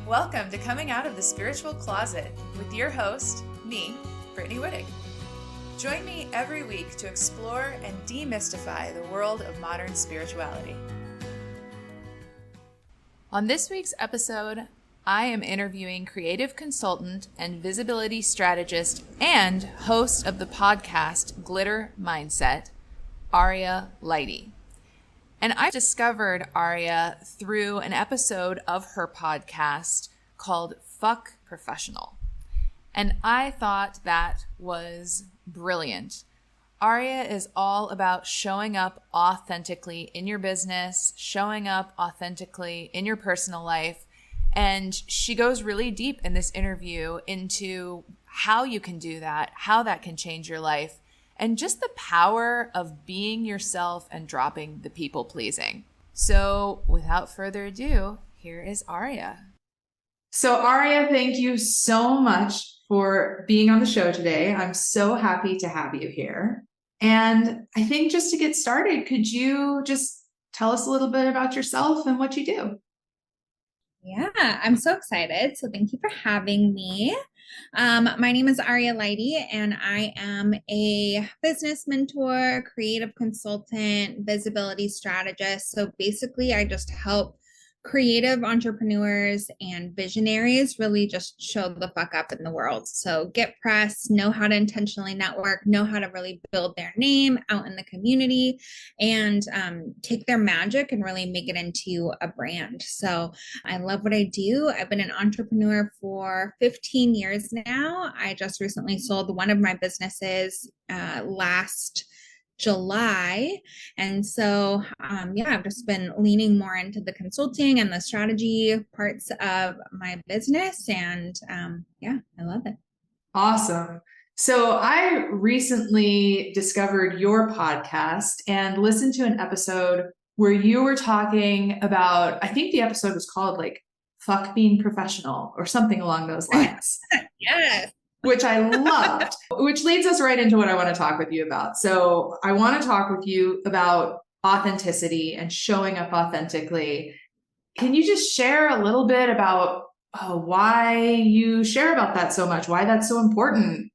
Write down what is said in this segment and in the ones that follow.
Welcome to Coming Out of the Spiritual Closet with your host, me, Brittany Whittig. Join me every week to explore and demystify the world of modern spirituality. On this week's episode, I am interviewing creative consultant and visibility strategist and host of the podcast Glitter Mindset, Aria Leighty. And I discovered Aria through an episode of her podcast called Fuck Professional. And I thought that was brilliant. Aria is all about showing up authentically in your business, showing up authentically in your personal life. And she goes really deep in this interview into how you can do that, how that can change your life, and just the power of being yourself and dropping the people pleasing. So without further ado, here is Aria. So Aria, thank you so much for being on the show today. I'm so happy to have you here. And I think just to get started, could you just tell us a little bit about yourself and what you do? Yeah, I'm so excited. So thank you for having me. My name is Aria Leighty, and I am a business mentor, creative consultant, visibility strategist. So basically, I just help creative entrepreneurs and visionaries really just show the fuck up in the world. So get press, know how to intentionally network, know how to really build their name out in the community, and take their magic and really make it into a brand. So I love what I do. I've been an entrepreneur for 15 years now. I just recently sold one of my businesses last July. And so, I've just been leaning more into the consulting and the strategy parts of my business. And I love it. Awesome. So I recently discovered your podcast and listened to an episode where you were talking about, I think the episode was called like Fuck Being Professional or something along those lines. Yes. Which I loved, which leads us right into what I want to talk with you about. So I want to talk with you about authenticity and showing up authentically. Can you just share a little bit about why you share about that so much, why that's so important?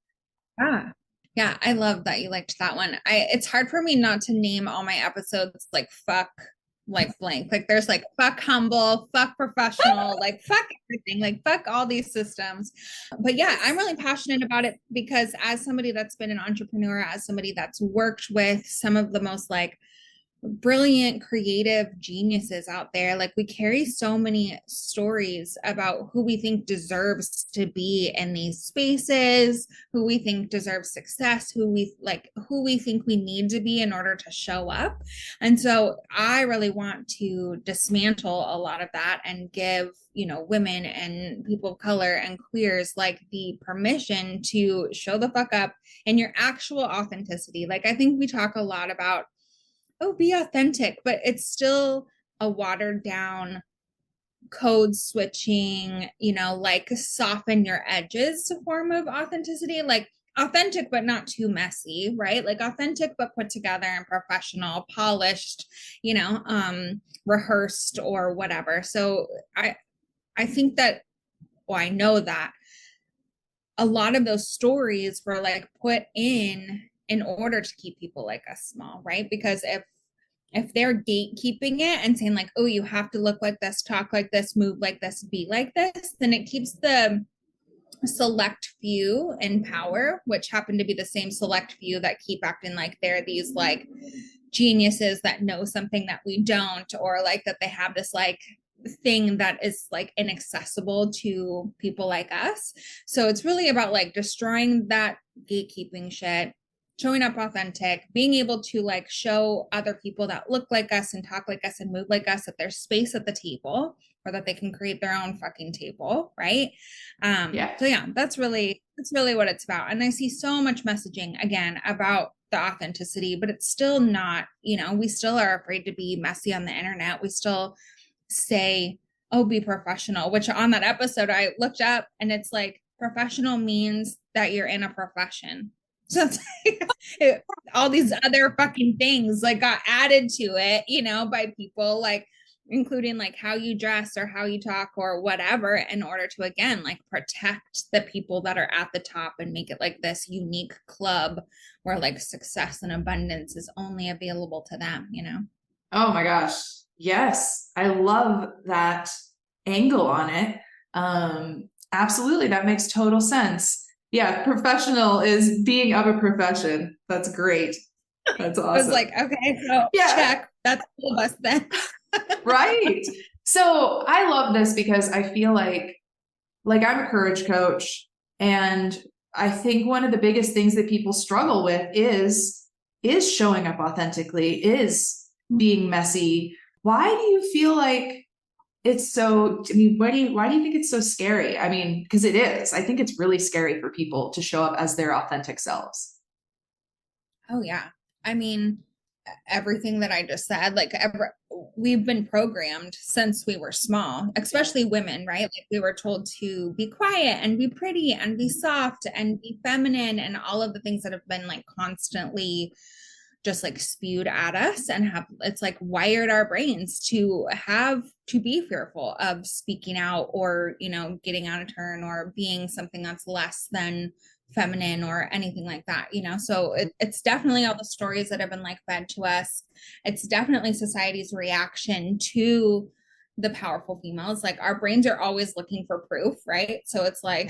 Yeah, I love that you liked that one. It's hard for me not to name all my episodes like fuck, like blank. Like there's like fuck humble, fuck professional, like fuck everything, like fuck all these systems. But yeah, I'm really passionate about it because as somebody that's been an entrepreneur, as somebody that's worked with some of the most like brilliant creative geniuses out there, like we carry so many stories about who we think deserves to be in these spaces, who we think deserves success, who we think we need to be in order to show up. And so I really want to dismantle a lot of that and give women and people of color and queers like the permission to show the fuck up in your actual authenticity. Like I think we talk a lot about be authentic, but it's still a watered down code switching, like soften your edges form of authenticity, like authentic, but not too messy, right? Like authentic, but put together and professional, polished, rehearsed or whatever. So I think that, I know that a lot of those stories were like put in order to keep people like us small, right? Because if they're gatekeeping it and saying like, oh, you have to look like this, talk like this, move like this, be like this, then it keeps the select few in power, which happen to be the same select few that keep acting like they're these like geniuses that know something that we don't, or like that they have this like thing that is like inaccessible to people like us. So it's really about like destroying that gatekeeping shit, showing up authentic, being able to like show other people that look like us and talk like us and move like us that there's space at the table, or that they can create their own fucking table, right? So yeah, that's really what it's about. And I see so much messaging again about the authenticity, but it's still not, we still are afraid to be messy on the internet. We still say, oh, be professional, which on that episode I looked up and it's like professional means that you're in a profession. So it's like, all these other fucking things like got added to it, by people like including like how you dress or how you talk or whatever, in order to, again, like protect the people that are at the top and make it like this unique club where like success and abundance is only available to them, you know? Oh my gosh. Yes. I love that angle on it. Absolutely. That makes total sense. Yeah. Professional is being of a profession. That's great. That's I was awesome. like, okay, so Yeah. check. That's all of us then. Right. So I love this because I feel like I'm a courage coach, and I think one of the biggest things that people struggle with is showing up authentically, is being messy. Why do you feel like it's so, I mean, why do you think it's so scary? I mean, because it is. I think it's really scary for people to show up as their authentic selves. Oh yeah. I mean, everything that I just said, like we've been programmed since we were small, especially women, right? Like we were told to be quiet and be pretty and be soft and be feminine and all of the things that have been like constantly just like spewed at us, and have, it's like wired our brains to be fearful of speaking out, or, you know, getting out of turn, or being something that's less than feminine or anything like that, you know? So it's definitely all the stories that have been like fed to us. It's definitely society's reaction to the powerful females. Like our brains are always looking for proof, right? So it's like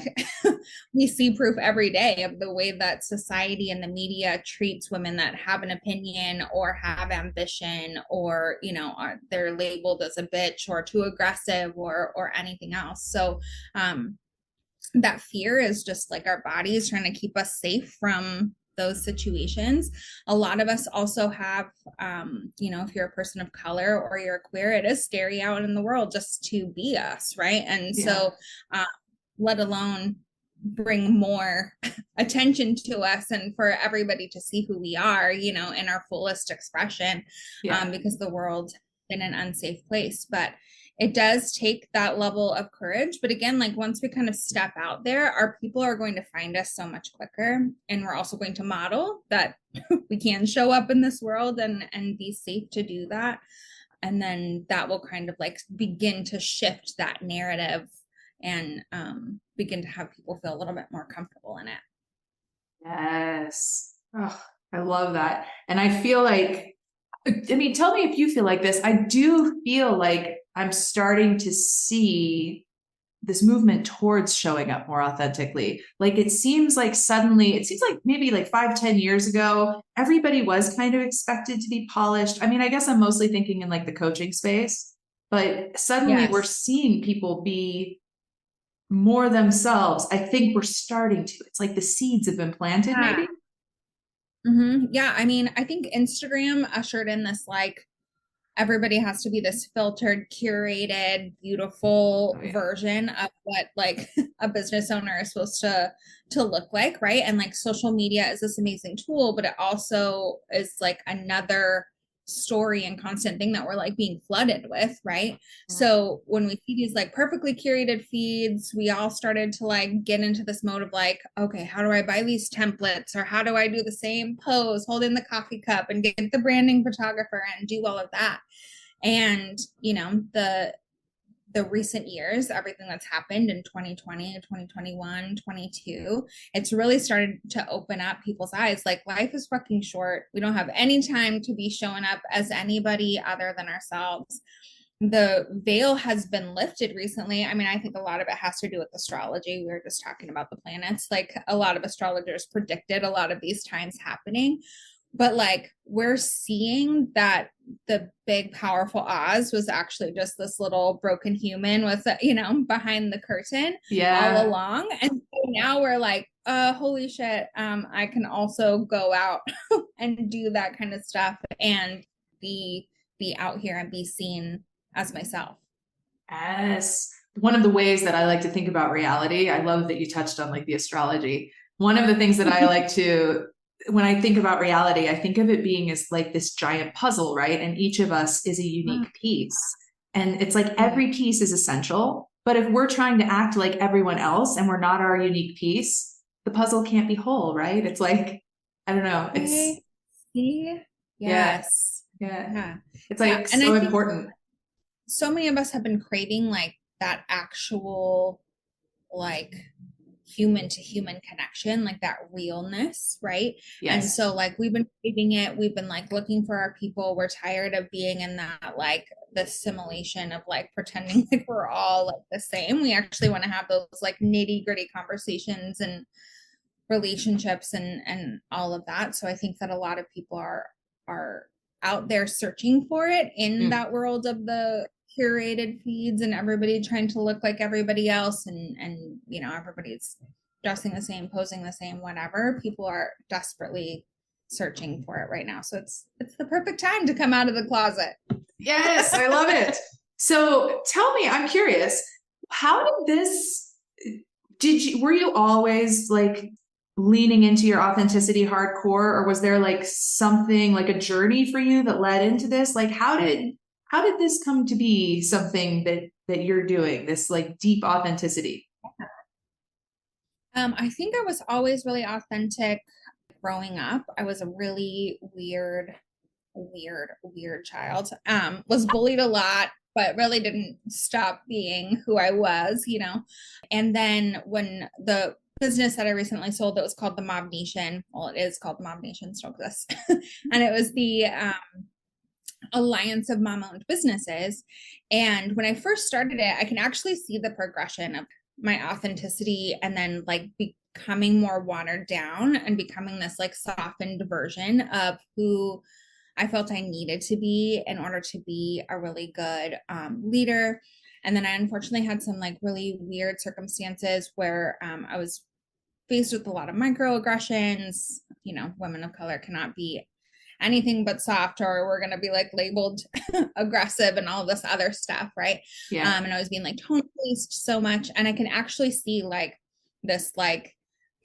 we see proof every day of the way that society and the media treats women that have an opinion or have ambition, or, you know, they're labeled as a bitch or too aggressive or anything else. So that fear is just like our body is trying to keep us safe from those situations. A lot of us also have, you know, if you're a person of color or you're queer, it is scary out in the world just to be us, right? And so, let alone bring more attention to us and for everybody to see who we are, you know, in our fullest expression, because the world's been an unsafe place. But it does take that level of courage. But again, like once we kind of step out there, our people are going to find us so much quicker. And we're also going to model that we can show up in this world and be safe to do that. And then that will kind of like begin to shift that narrative and begin to have people feel a little bit more comfortable in it. Yes. Oh, I love that. And I feel like, I mean, tell me if you feel like this. I do feel like I'm starting to see this movement towards showing up more authentically. Like it seems like suddenly, it seems like maybe like 5-10 years ago, everybody was kind of expected to be polished. I mean, I guess I'm mostly thinking in like the coaching space, but suddenly we're seeing people be more themselves. I think we're starting to. It's like the seeds have been planted, maybe. Yeah, I mean, I think Instagram ushered in this like everybody has to be this filtered, curated, beautiful version of what like a business owner is supposed to look like, right? And like social media is this amazing tool, but it also is like another story and constant thing that we're like being flooded with, right? So when we see these like perfectly curated feeds, we all started to like get into this mode of like, okay, how do I buy these templates, or how do I do the same pose holding the coffee cup and get the branding photographer and do all of that? And you know, the recent years, everything that's happened in 2020, 2021, 22, it's really started to open up people's eyes. Like life is fucking short. We don't have any time to be showing up as anybody other than ourselves. The veil has been lifted recently. I mean, I think a lot of it has to do with astrology. We were just talking about the planets. Like a lot of astrologers predicted a lot of these times happening. But like we're seeing that the big powerful Oz was actually just this little broken human with, you know, behind the curtain all along. And so now we're like, holy shit, I can also go out and do that kind of stuff and be out here and be seen as myself. Yes. One of the ways that I like to think about reality, I love that you touched on like the astrology. One of the things that I like to, when I think about reality, I think of it being as like this giant puzzle, right? And each of us is a unique piece. And it's like every piece is essential. But if we're trying to act like everyone else and we're not our unique piece, the puzzle can't be whole, right? It's like, I don't know. It's See? Yes. Yeah. It's like so important. so many of us have been craving like that actual like human to human connection, like that realness, right? And Yes. so like we've been craving it, we've been like looking for our people, we're tired of being in that like the simulation of like pretending like we're all like the same. We actually want to have those like nitty gritty conversations and relationships and all of that. So I think that a lot of people are out there searching for it in Mm. that world of the curated feeds and everybody trying to look like everybody else, and you know, everybody's dressing the same, posing the same, whatever. People are desperately searching for it right now. So it's the perfect time to come out of the closet. Yes, I love it. So tell me, I'm curious, how did this, were you always like leaning into your authenticity hardcore, or was there like something like a journey for you that led into this? Like how did this come to be something that you're doing, this like deep authenticity? I think I was always really authentic growing up. I was a really weird child. Was bullied a lot, but really didn't stop being who I was, you know. And then when the business that I recently sold that was called the Mob Nation, well, it is called the Mob Nation, still exists, and it was the alliance of mom-owned businesses. And when I first started it, I can actually see the progression of my authenticity and then like becoming more watered down and becoming this like softened version of who I felt I needed to be in order to be a really good leader. And then I unfortunately had some like really weird circumstances where I was faced with a lot of microaggressions. You know, women of color cannot be anything but soft, or we're going to be like labeled aggressive and all of this other stuff, right? Yeah. And I was being like tone policed so much, and I can actually see like this like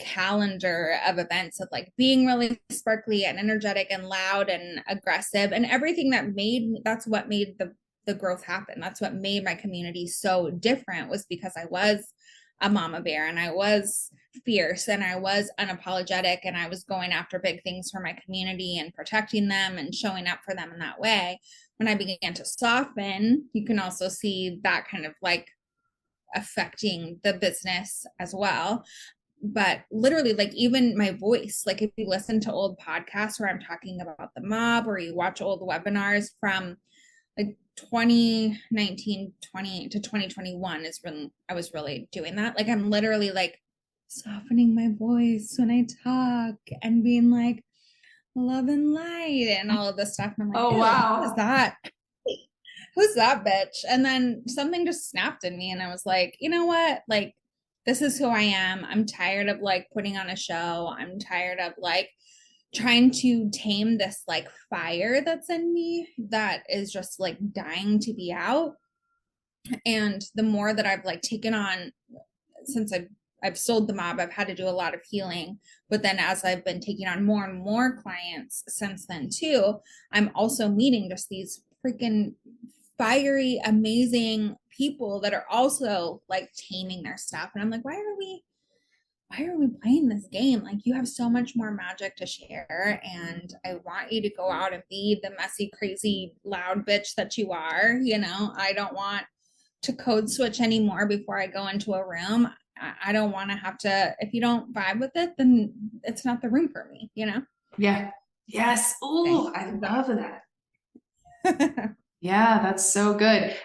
calendar of events of like being really sparkly and energetic and loud and aggressive, and everything that made, that's what made the growth happen. That's what made my community so different, was because I was a mama bear and I was fierce and I was unapologetic and I was going after big things for my community and protecting them and showing up for them in that way. When I began to soften, you can also see that kind of like affecting the business as well. But literally, like even my voice, like if you listen to old podcasts where I'm talking about the mob, or you watch old webinars from like 2019 20 to 2021 is when I was really doing that. Like I'm literally like softening my voice when I talk and being like love and light and all of this stuff. And I'm like, Oh, who is wow. that? Who's that bitch? And then something just snapped in me and I was like, you know what? Like, this is who I am. I'm tired of like putting on a show. I'm tired of like trying to tame this like fire that's in me that is just like dying to be out. And the more that I've like taken on, since I've sold the mob, I've had to do a lot of healing. But then as I've been taking on more and more clients since then too, I'm also meeting just these freaking fiery, amazing people that are also like taming their stuff. And I'm like, why are we playing this game? Like, you have so much more magic to share, and I want you to go out and be the messy, crazy, loud bitch that you are. You know, I don't want to code switch anymore before I go into a room. I don't want to have to, if you don't vibe with it, then it's not the room for me, you know? Yeah. Yes. Oh, I love that. Exactly. Yeah, that's so good.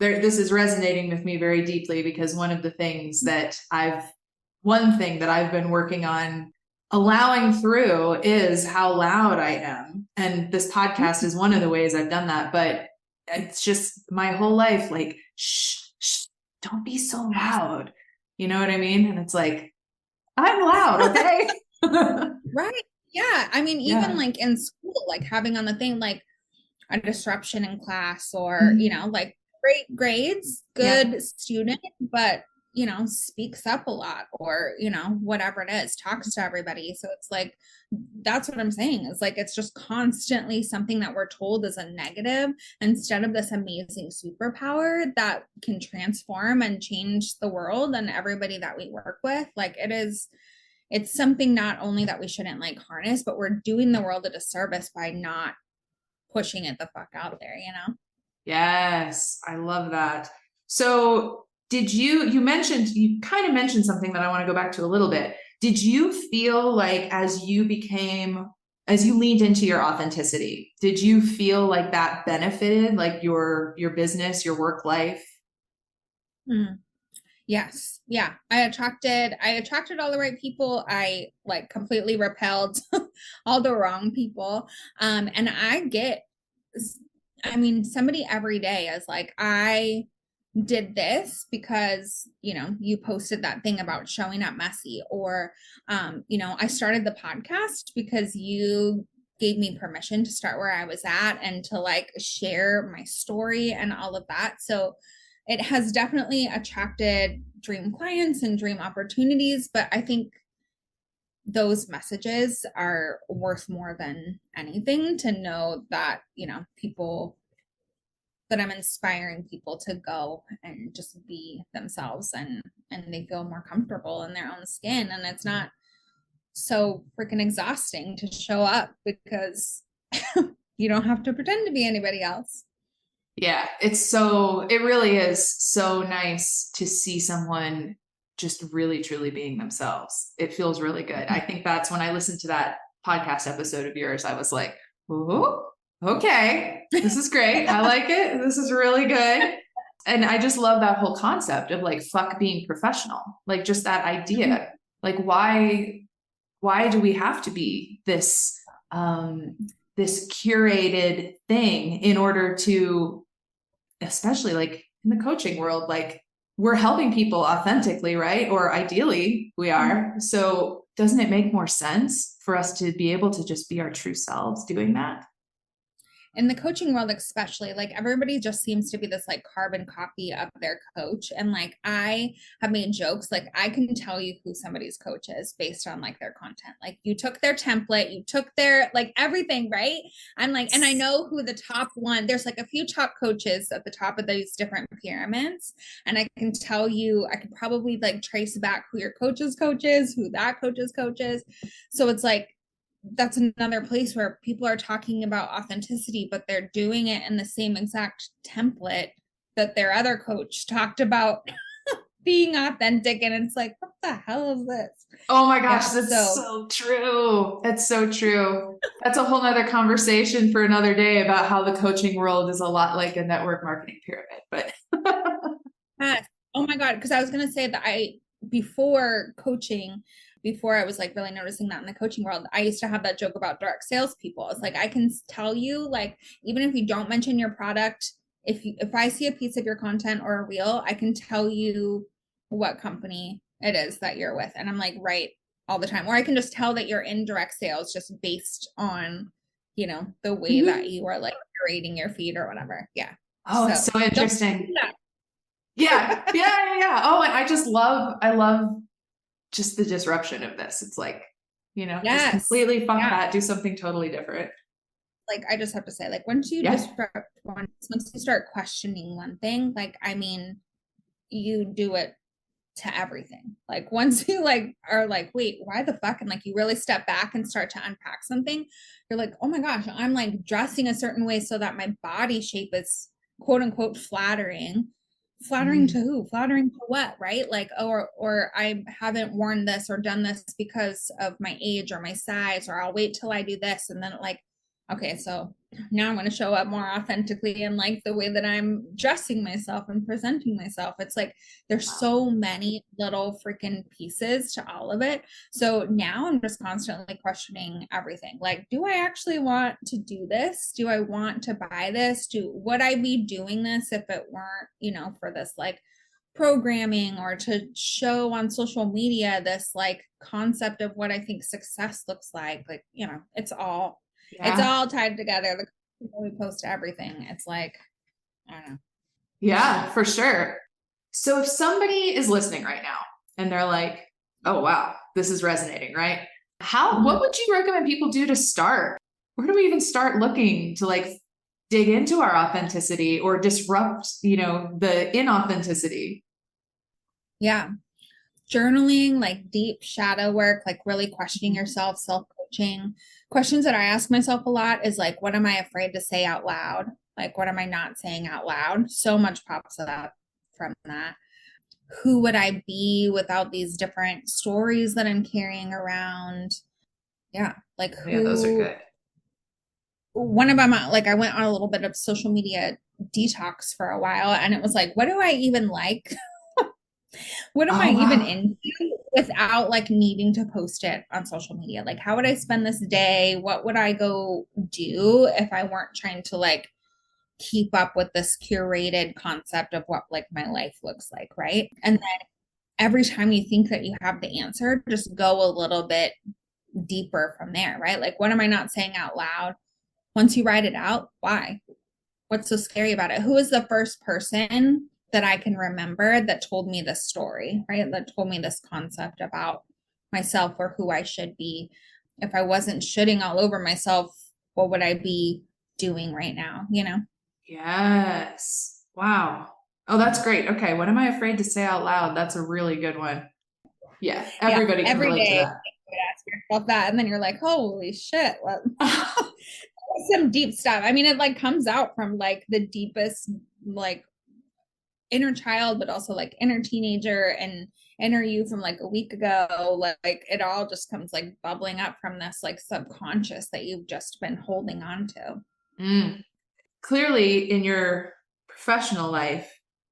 This is resonating with me very deeply because one thing that I've been working on allowing through is how loud I am. And this podcast is one of the ways I've done that, but it's just my whole life, like, shh, shh, don't be so loud. You know what I mean? And it's like, I'm loud, okay? Right. Yeah. I mean, even Yeah. like in school, like having on the thing, like a disruption in class, or you Mhm. know, like great grades, Yeah. good student, but you know, speaks up a lot, or you know, whatever it is, talks to everybody. So it's like, that's what I'm saying, is like it's just constantly something that we're told is a negative, instead of this amazing superpower that can transform and change the world and everybody that we work with. Like it's something not only that we shouldn't like harness, but we're doing the world a disservice by not pushing it the fuck out there, you know? Yes, I love that. So you kind of mentioned something that I want to go back to a little bit. Did you feel like as you leaned into your authenticity, did you feel like that benefited like your business, your work life? Mm. Yes. Yeah. I attracted all the right people. I like completely repelled all the wrong people. And I mean, somebody every day is like, I did this because, you posted that thing about showing up messy, or, I started the podcast because you gave me permission to start where I was at and to like share my story and all of that. So it has definitely attracted dream clients and dream opportunities, but I think those messages are worth more than anything, to know that, people, that I'm inspiring people to go and just be themselves, and they feel more comfortable in their own skin, and it's not so freaking exhausting to show up because you don't have to pretend to be anybody else. Yeah, it really is so nice to see someone just really truly being themselves. It feels really good. I think that's when I listened to that podcast episode of yours, I was like, ooh, okay, this is great. I like it. This is really good. And I just love that whole concept of like, fuck being professional. Like just that idea. Like why do we have to be this curated thing in order to, especially like in the coaching world, like we're helping people authentically, right? Or ideally we are. So doesn't it make more sense for us to be able to just be our true selves doing that? In the coaching world, especially, like everybody just seems to be this like carbon copy of their coach. And like I have made jokes, like I can tell you who somebody's coach is based on like their content. Like you took their template, you took their like everything, right? I'm like, and I know who the top one, there's like a few top coaches at the top of these different pyramids. And I can tell you, I could probably like trace back who your coach's coach is, who that coach's coach is. So it's like, that's another place where people are talking about authenticity, but they're doing it in the same exact template that their other coach talked about being authentic. And it's like, what the hell is this? Oh my gosh, Yeah. that's So so true. That's so true. That's a whole nother conversation for another day about how the coaching world is a lot like a network marketing pyramid. But yes. Oh my God. Cause I was going to say that before coaching, before I was like really noticing that in the coaching world, I used to have that joke about direct salespeople. It's like, I can tell you, like, even if you don't mention your product, if I see a piece of your content or a reel, I can tell you what company it is that you're with. And I'm like, right, all the time. Or I can just tell that you're in direct sales just based on, the way that you are like curating your feed or whatever. Yeah. oh, it's So so don't interesting. do that. Yeah. Oh, and I love just the disruption of this. It's like, just Yes. completely fuck Yeah. that, do something totally different. Like I just have to say, like once you Yeah. disrupt once you start questioning one thing, like I mean, you do it to everything. Like once you like are like, wait, why the fuck? And like you really step back and start to unpack something, you're like, oh my gosh, I'm like dressing a certain way so that my body shape is quote unquote flattering. Flattering to Mm. who? Flattering to what? Right? Like, or I haven't worn this or done this because of my age or my size, or I'll wait till I do this. And then like, okay, so now I'm going to show up more authentically in like the way that I'm dressing myself and presenting myself. It's like there's so many little freaking pieces to all of it. So now I'm just constantly questioning everything. Like, do I actually want to do this? Do I want to buy this? Would I be doing this if it weren't, for this like programming or to show on social media this like concept of what I think success looks like? Like, it's Yeah. all tied together. The we post everything. It's like, I don't know. Yeah, for sure. So if somebody is listening right now and they're like, oh, wow, this is resonating, right? What would you recommend people do to start? Where do we even start looking to like dig into our authenticity or disrupt, the inauthenticity? Yeah. Journaling, like deep shadow work, like really questioning yourself, self coaching. Questions that I ask myself a lot is like, what am I afraid to say out loud? Like, what am I not saying out loud? So much pops up from that. Who would I be without these different stories that I'm carrying around? Yeah, like Yeah, those are good. one of them, like I went on a little bit of social media detox for a while, and it was like, what do I even like? What am I Oh, even wow. into without like needing to post it on social media? Like, how would I spend this day? What would I go do if I weren't trying to like keep up with this curated concept of what like my life looks like, right? And then every time you think that you have the answer, just go a little bit deeper from there, right? Like, what am I not saying out loud? Once you write it out, why? What's so scary about it? Who is the first person that I can remember that told me this story, right? That told me this concept about myself or who I should be. If I wasn't shitting all over myself, what would I be doing right now? You know? Yes. Wow. Oh, that's great. Okay. What am I afraid to say out loud? That's a really good one. Yeah. Yeah. Everybody can Every relate to day that. you would ask yourself that. And then you're like, holy shit. What? Some deep stuff. I mean, it like comes out from like the deepest, like inner child, but also like inner teenager and inner you from like a week ago. Like it all just comes like bubbling up from this like subconscious that you've just been holding on to. Mm. Clearly, in your professional life,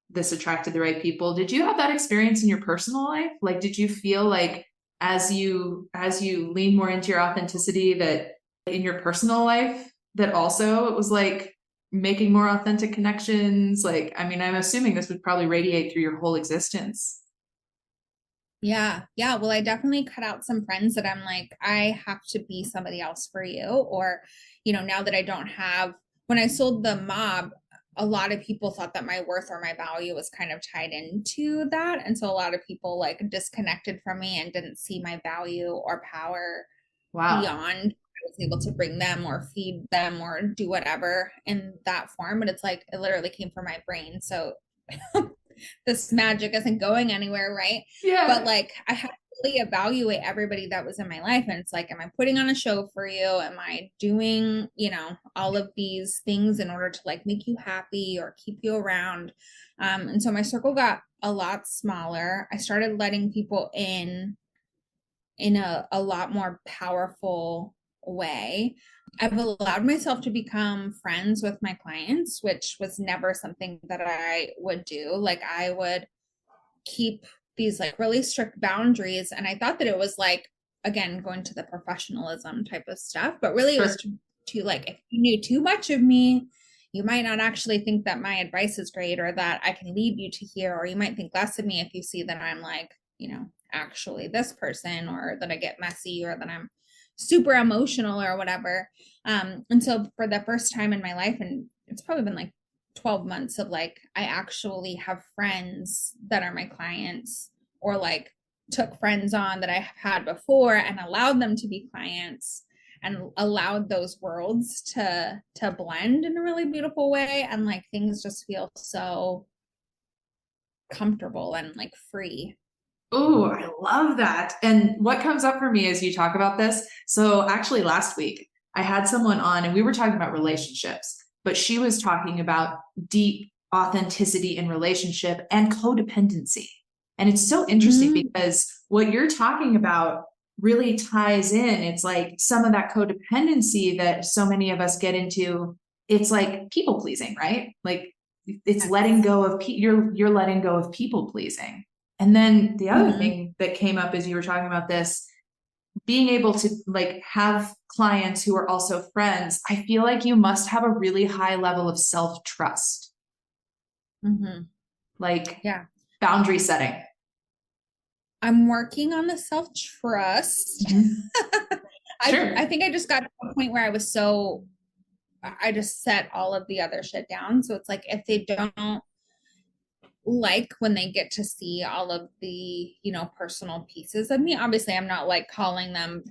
this attracted the right people. Did you have that experience in your personal life? Like, did you feel like as you lean more into your authenticity that in your personal life that also it was like making more authentic connections? Like, I mean, I'm assuming this would probably radiate through your whole existence. Yeah. Yeah. Well, I definitely cut out some friends that I'm like, I have to be somebody else for you. Or, now that I don't have, when I sold the mob, a lot of people thought that my worth or my value was kind of tied into that. And so a lot of people like disconnected from me and didn't see my value or power Wow. beyond I was able to bring them or feed them or do whatever in that form. But it's like, it literally came from my brain. So this magic isn't going anywhere, right? But Yeah. like I had to really evaluate everybody that was in my life. And it's like, am I putting on a show for you? Am I doing, all of these things in order to like make you happy or keep you around? And so my circle got a lot smaller. I started letting people in a lot more powerful way. I've allowed myself to become friends with my clients, which was never something that I would do. Like I would keep these like really strict boundaries. And I thought that it was like, again, going to the professionalism type of stuff, but really it was Sure. to like, if you knew too much of me, you might not actually think that my advice is great or that I can lead you to here, or you might think less of me if you see that I'm like, actually this person, or that I get messy, or that I'm super emotional or whatever. And so for the first time in my life, and it's probably been like 12 months of like, I actually have friends that are my clients, or like took friends on that I have had before and allowed them to be clients and allowed those worlds to blend in a really beautiful way. And like things just feel so comfortable and like free. Oh, I love that. And what comes up for me as you talk about this? So, actually, last week I had someone on and we were talking about relationships, but she was talking about deep authenticity in relationship and codependency. And it's so interesting Mm, because what you're talking about really ties in. It's like some of that codependency that so many of us get into, it's like people pleasing, right? Like it's letting yes. go of you're letting go of people pleasing. And then the other Mm-hmm. thing that came up as you were talking about this, being able to like have clients who are also friends, I feel like you must have a really high level of self-trust, Mm-hmm. like Yeah. boundary setting. I'm working on the self trust. Mhm. I Sure. think I just got to a point where I just set all of the other shit down. So it's like if they don't like when they get to see all of the, personal pieces of me, obviously I'm not like calling them,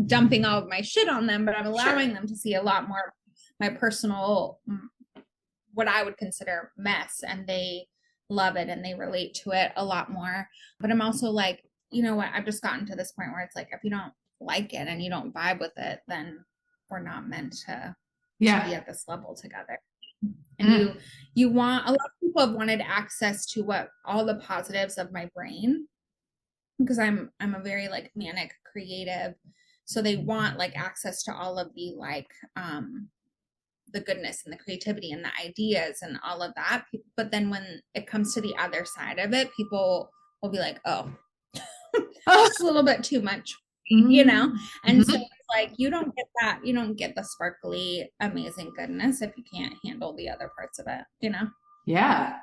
dumping all of my shit on them, but I'm allowing Sure. them to see a lot more of my personal, what I would consider mess, and they love it and they relate to it a lot more. But I'm also like, you know what? I've just gotten to this point where it's like, if you don't like it and you don't vibe with it, then we're not meant to. to be Yeah. at this level together. And you want, a lot of people have wanted access to what all the positives of my brain, because I'm a very like manic creative, so they want like access to all of the like the goodness and the creativity and the ideas and all of that. But then when it comes to the other side of it, people will be like, oh, just a little bit too much, you know? And so it's like, you don't get the sparkly, amazing goodness if you can't handle the other parts of it, you know? Yeah.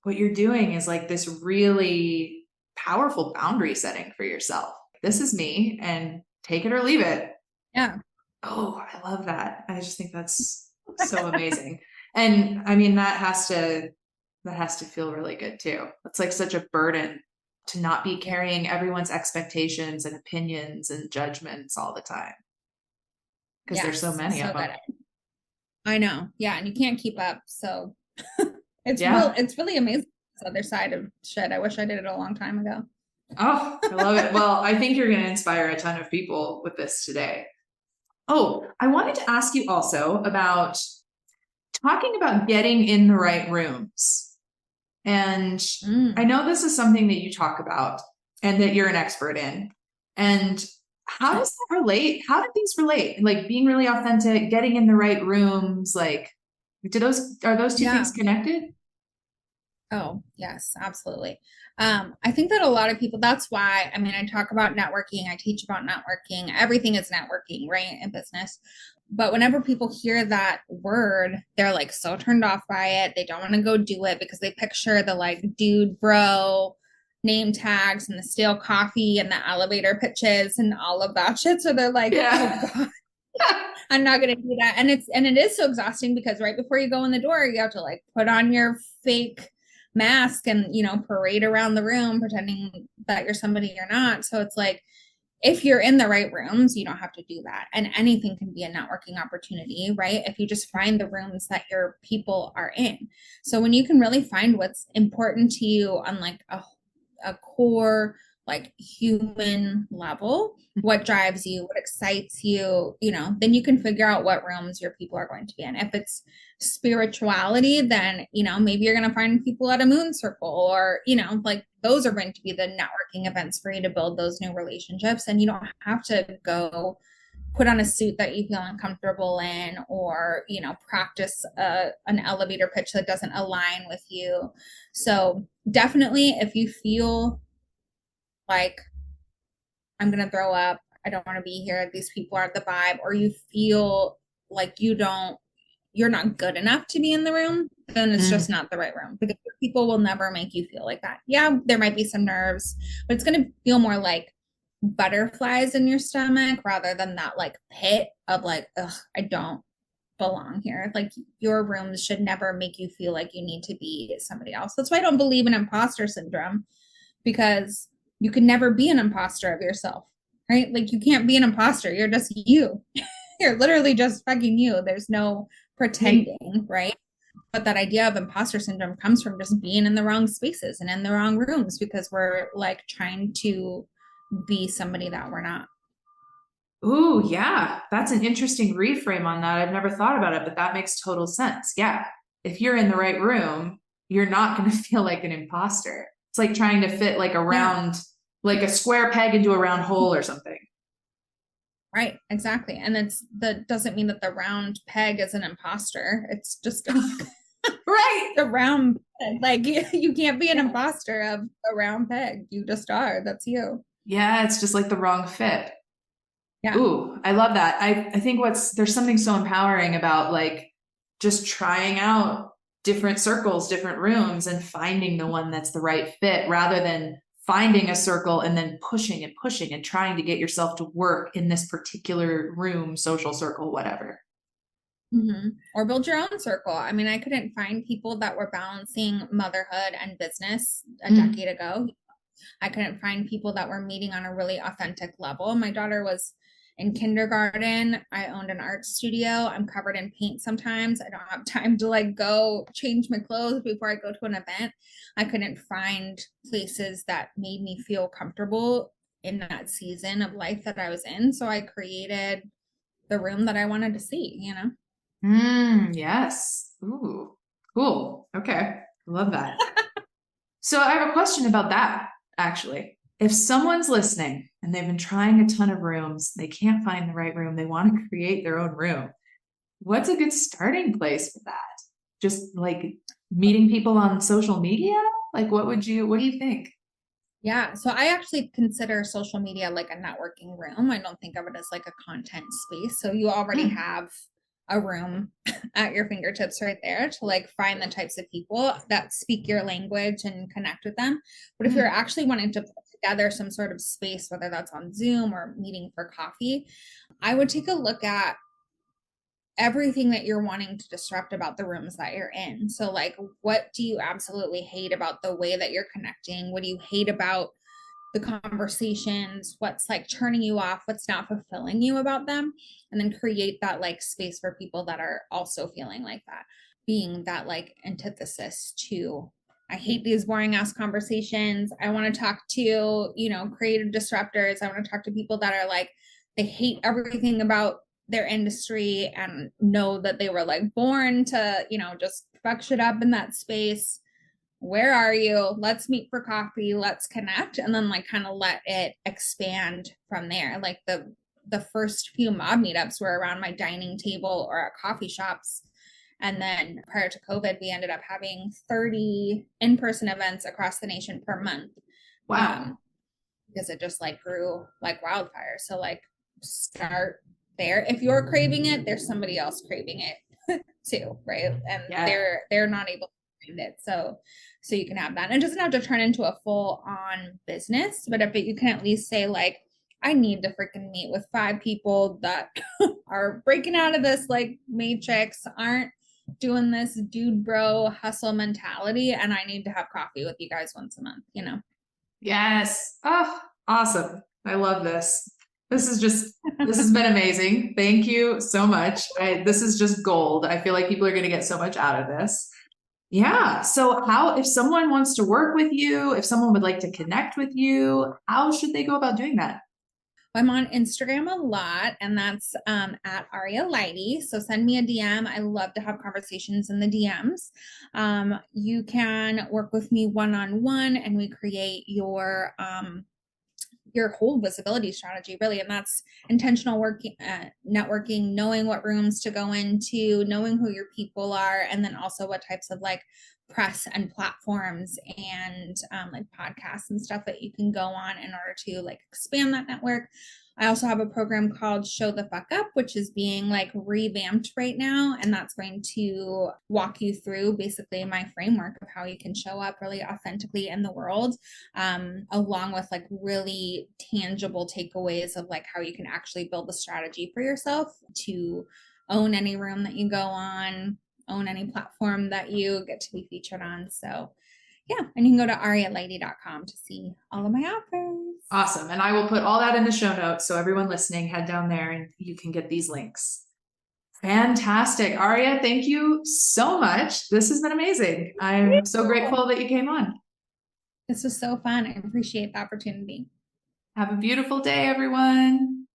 What you're doing is like this really powerful boundary setting for yourself. This is me and take it or leave it. Yeah. Oh, I love that. I just think that's so amazing. And I mean, that has to feel really good too. It's like such a burden to not be carrying everyone's expectations and opinions and judgments all the time because there's so Yes. many So of them. good. I know. Yeah. And you can't keep up. So Yeah. it's really amazing. This other side of shit. I wish I did it a long time ago. Oh, I love it. Well, I think you're going to inspire a ton of people with this today. Oh, I wanted to ask you also about talking about getting in the right rooms. And I know this is something that you talk about and that you're an expert in. And how does that relate? How do these relate? Like being really authentic, getting in the right rooms, like are those two things Yeah. connected? Oh, yes, absolutely. I think that a lot of people, that's why, I mean, I talk about networking, I teach about networking, everything is networking, right, in business. But whenever people hear that word, they're like so turned off by it. They don't want to go do it because they picture the like dude, bro, name tags and the stale coffee and the elevator pitches and all of that shit. So they're like, Yeah. oh God, I'm not gonna do that. And it is so exhausting because right before you go in the door, you have to like put on your fake mask and parade around the room pretending that you're somebody you're not. So it's like if you're in the right rooms, you don't have to do that. And anything can be a networking opportunity, right? If you just find the rooms that your people are in. So when you can really find what's important to you on like a core like human level, what drives you, what excites you, then you can figure out what rooms your people are going to be in. If it's spirituality, then maybe you're going to find people at a moon circle, or like those are going to be the networking events for you to build those new relationships. And you don't have to go put on a suit that you feel uncomfortable in, or practice an elevator pitch that doesn't align with you. So definitely, if you feel like I'm gonna throw up, I don't want to be here, these people aren't the vibe, or you feel like you're not good enough to be in the room, then it's just not the right room, because people will never make you feel like that. Yeah, there might be some nerves, but it's going to feel more like butterflies in your stomach rather than that like pit of like, ugh, I don't belong here. Like your rooms should never make you feel like you need to be somebody else. That's why I don't believe in imposter syndrome, because you can never be an imposter of yourself, right? Like you can't be an imposter. You're just you. You're literally just fucking you. There's no pretending, right? But that idea of imposter syndrome comes from just being in the wrong spaces and in the wrong rooms because we're like trying to be somebody that we're not. Ooh, yeah. That's an interesting reframe on that. I've never thought about it, but that makes total sense. Yeah. If you're in the right room, you're not going to feel like an imposter. It's like trying to fit like a round, like a square peg into a round hole or something. Right, exactly. And that doesn't mean that the round peg is an imposter. It's just Right. the round peg. Like you can't be an imposter of a round peg. You just are. That's you. Yeah, it's just like the wrong fit. Yeah. Ooh, I love that. I think there's something so empowering about like just trying out different circles, different rooms, and finding the one that's the right fit rather than finding a circle and then pushing and trying to get yourself to work in this particular room, social circle, whatever. Mm-hmm. Or build your own circle. I mean, I couldn't find people that were balancing motherhood and business a decade ago. I couldn't find people that were meeting on a really authentic level. My daughter was in kindergarten. I owned an art studio. I'm covered in paint sometimes. I don't have time to like go change my clothes before I go to an event. I couldn't find places that made me feel comfortable in that season of life that I was in. So I created the room that I wanted to see, Yes. Ooh, cool. Okay. Love that. So I have a question about that, actually. If someone's listening and they've been trying a ton of rooms, they can't find the right room, they want to create their own room. What's a good starting place for that? Just like meeting people on social media? Like what do you think? Yeah, so I actually consider social media like a networking room. I don't think of it as like a content space. So you already Mm, have a room at your fingertips right there to like find the types of people that speak your language and connect with them. But if you're mm, actually wanting to put together some sort of space, whether that's on Zoom or meeting for coffee, I would take a look at everything that you're wanting to disrupt about the rooms that you're in. So, like, what do you absolutely hate about the way that you're connecting? What do you hate about the conversations? What's like turning you off? What's not fulfilling you about them? And then create that like space for people that are also feeling like that, being that like antithesis to I hate these boring ass conversations. I want to talk to, creative disruptors. I want to talk to people that are like, they hate everything about their industry and know that they were like born to, just fuck shit up in that space. Where are you? Let's meet for coffee. Let's connect. And then like kind of let it expand from there. Like the first few mob meetups were around my dining table or at coffee shops. And then prior to COVID, we ended up having 30 in-person events across the nation per month. wow. Because it just like grew like wildfire. So like start there. If you're craving it, there's somebody else craving it too, right? And Yeah. they're not able to find it. So you can have that. And it doesn't have to turn into a full on business, but if you can at least say like, I need to freaking meet with 5 people that are breaking out of this like matrix, aren't doing this dude bro hustle mentality, and I need to have coffee with you guys once a month. Yes. Oh, awesome. I love this. This has been amazing. Thank you so much. This is just gold. I feel like people are going to get so much out of this. Yeah. So if someone wants to work with you, if someone would like to connect with you, how should they go about doing that? I'm on Instagram a lot, and that's at Aria Leighty. So send me a DM. I love to have conversations in the DMs. You can work with me one on one, and we create your whole visibility strategy really, and that's intentional working, networking, knowing what rooms to go into, knowing who your people are, and then also what types of like press and platforms and like podcasts and stuff that you can go on in order to like expand that network. I also have a program called Show the Fuck Up, which is being like revamped right now. And that's going to walk you through basically my framework of how you can show up really authentically in the world, along with like really tangible takeaways of like how you can actually build a strategy for yourself to own any room that you go on, own any platform that you get to be featured on. So yeah, and you can go to arialeighty.com to see all of my offers. Awesome. And I will put all that in the show notes. So everyone listening, head down there and you can get these links. Fantastic. Aria, thank you so much. This has been amazing. I'm so grateful that you came on. This was so fun. I appreciate the opportunity. Have a beautiful day, everyone.